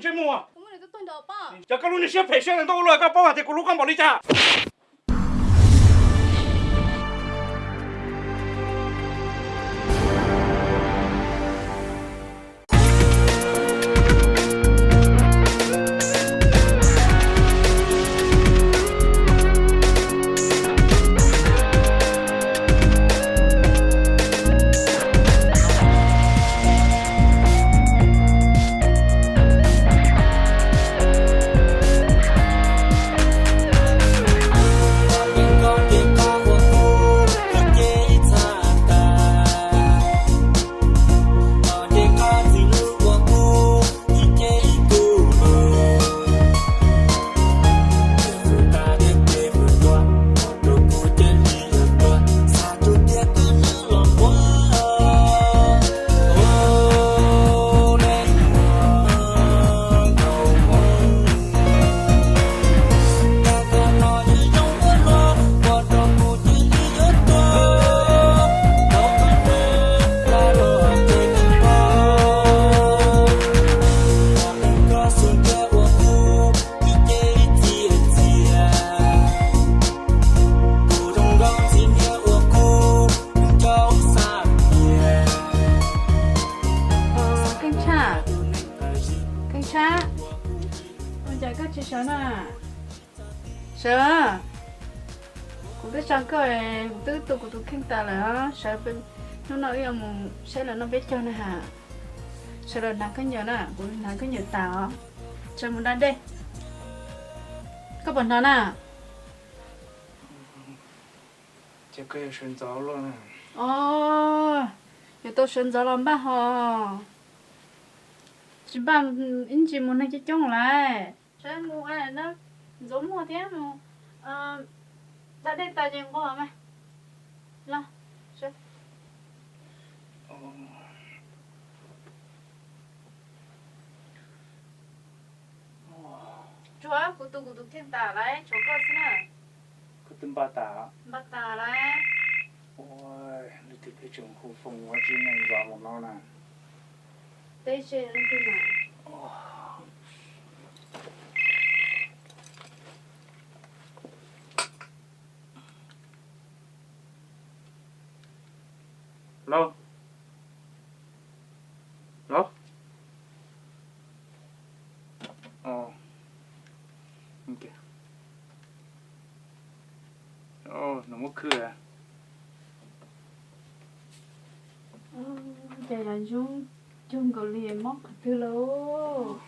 chơi mua à? Cũng là cái tuần đầu ba. Chắc cái lúc này xếp phải xếp lên đâu rồi các bao hạt thì của lúc không bỏ đi cha. Sợ cũng biết sao cái tụi tụi kinh ta là sợ bên nó nói em sẽ là nó biết cho nè hả sợ là nàng cái nhớ nè bố nàng cái nhớ tao chờ một đàn đây các bạn nói nè chắc cái sườn gió luôn à. giờ tôi sườn gió làm ba hò chỉ bằng in chỉ muốn cái chung lại sẽ mua ai nó giống mua thế mà đã đây ta nhìn qua mà lo sẽ chúa của tôi thiên tả lại chúa có xin à Cái tên ba tả. bắt tả lại Ôi, đi tìm cái trường khu phòng quá chứ này vào một nó nè. đây sẽ lên cái nào Lo. Lo. Ok. Nó mất khử à? Vậy là chung có liền móc từ lâu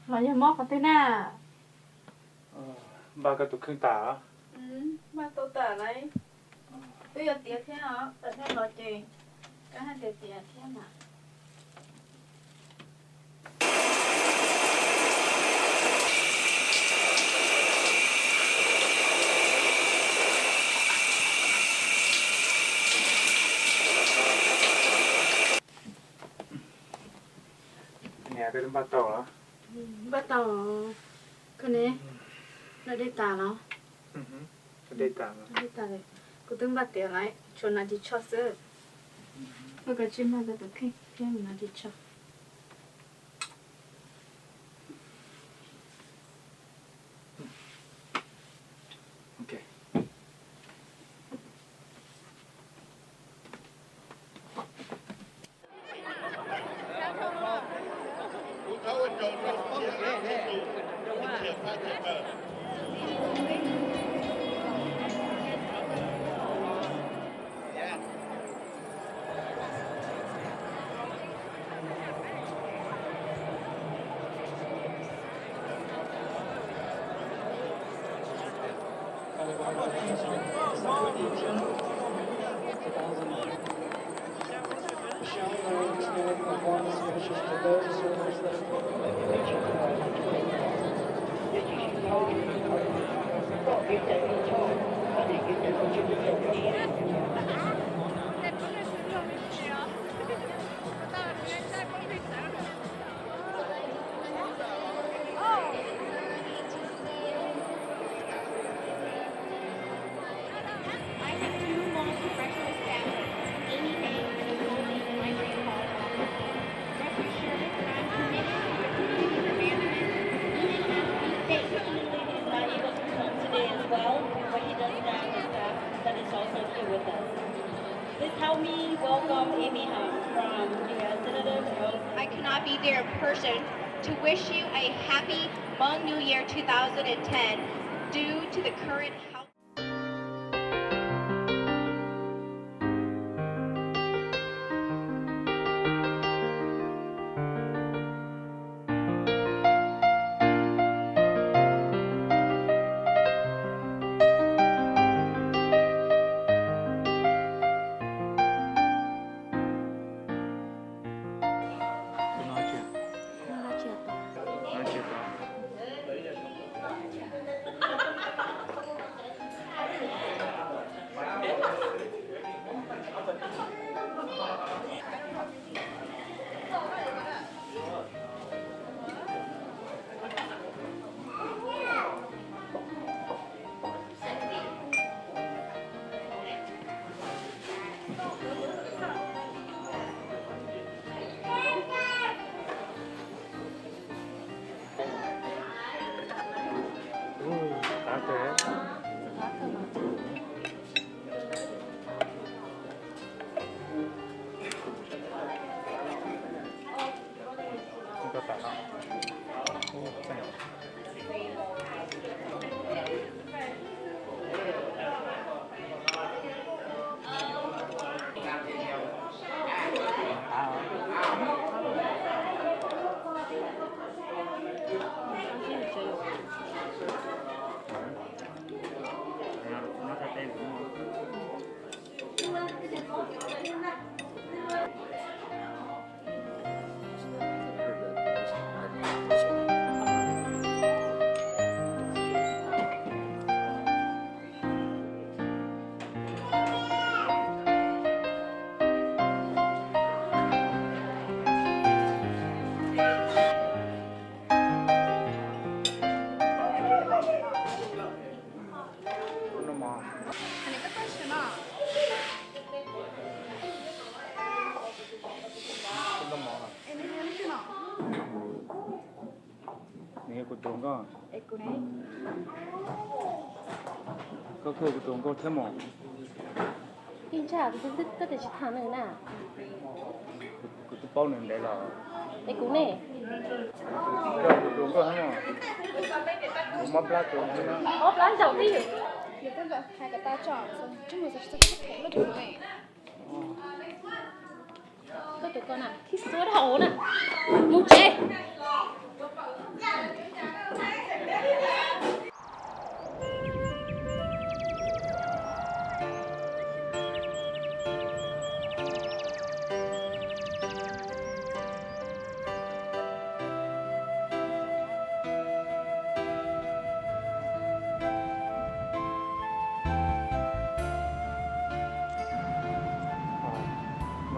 là nhà móc cái thế nào Ba cái tụi khương tả. mà tôi tả đấy bây giờ tiếc thế hả tận thế lo chị cái hai tiếc thế mà Nhà cái ba tàu đó. bắt đầu cái này là đi tả nó Cái đây tả. đi tả đấy cứ từng bắt tiền lại cho nó đi cho sữa rồi cái chim nó được khi nó đi cho Ok. be there in person to wish you a happy Hmong New Year 2010 due to the current health. 아니 끝까지나. 애니메이션아. นี่กูตรงก็ 에꾸네. ก็คือกูตรงก็เท่าหมอ 인차 무슨 뜻 하는 나 กูตุ๊เป้าหนึ่งได้หรอ 애꾸네 ก็กูตรงก็เท่าหมอกูมาปลาตัวนี้นะ 란 저기 有这个还个大壮，这么是这个头了对不对？ 그것도 거나 키스를 하오나 무제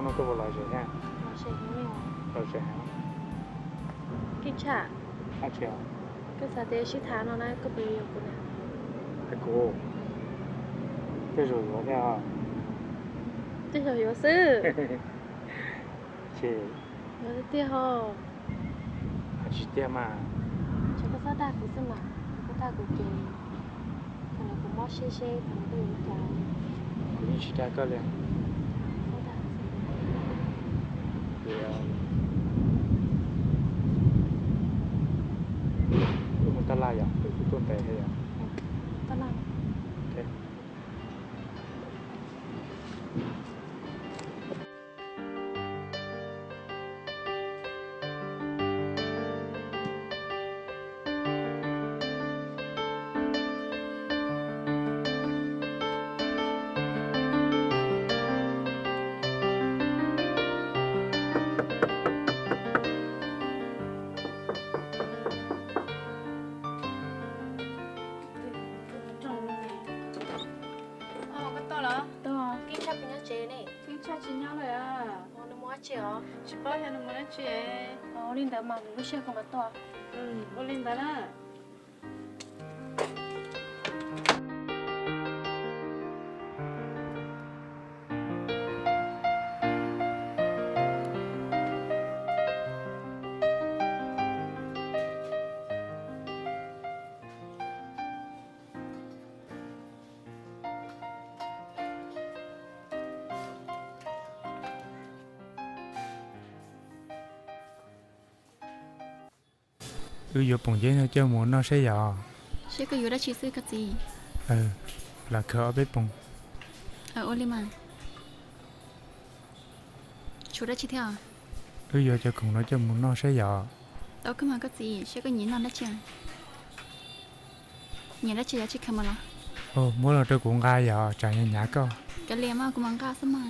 nó có bao giờ nha bao giờ hả 기차 không chịu 그래서 내 시타노나 그 비용구나 cái cô cái rồi có theo 뜻이 요스 chị 요스 뛰어 chị tiêm mà 저거 사다 무슨 말 사다 고게 그래 그 멋시시 그래도 이렇게 chị chị đã có liền 사다 thì lúc mình ta lại à cái tôn tệ hay à 떠나 ok 또 기차 그냥 제네 킹차 진열이야. 오늘 뭐 하지요? 집밥에는 뭐랬지? 어린데 막 무시할 거만 또 응, 올린다나. giờ bụng dễ nó cho muốn nó sẽ giàu sẽ có yêu đã chỉ sư cái gì là khờ biết bụng ô li mà chú đã chỉ theo giờ cho cùng nó cho muốn nó sẽ giàu đâu cứ mà cái gì sẽ có nhìn nó đã chưa nhìn đã chưa chỉ cầm mà mỗi lần tôi cũng gai giàu chạy nhà nhã cơ cái liềm mà cũng mang cá sắm mà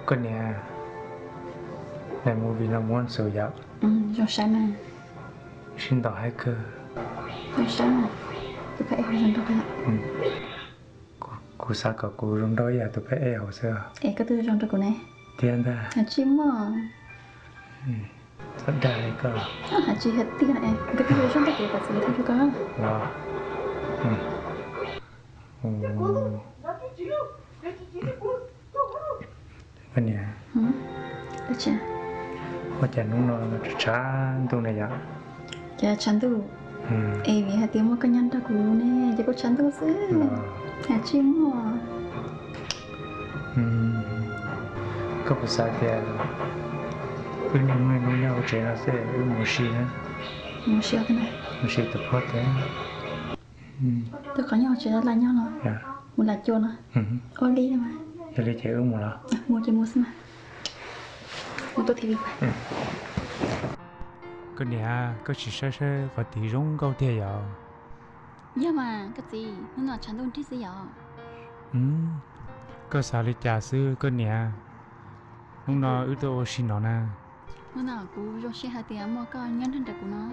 con nhà này mua vì nó muốn sử dụng rồi sao mà xin tỏ hai cơ rồi sao mà tôi phải em rồi đó cô sao cả cô rong đói à tôi phải e hồ sơ em có tư rong cho cô này tiền ta chim mà rất đại cơ chị hết tiền em cái tư rong cho cô có gì thôi cơ đó con nhà được chưa có chả nung nó chán tôi này vậy chả chán tu em vì hai tiếng mà cái nhân ta cô nè chỉ có chán tu xứ chim mà có một sai thì cứ nung nhau chuyện nó sẽ một xí nữa một xíu thế này một xí tập hết thế tôi có nhau chuyện là nhau rồi một là chôn à ôi đi mà giờ đi chạy một là mua cho mua xem mà mua tôi thì đi cái nhà có chỉ sẽ có tí rong câu thế à nhưng mà cái gì nó là chán tu thích gì vậy có sao đi trả sư cái nhà lúc nào ưu tô xin nó nè nó nào cũng cho xe hai tiếng mà có nhân thân đặc của nó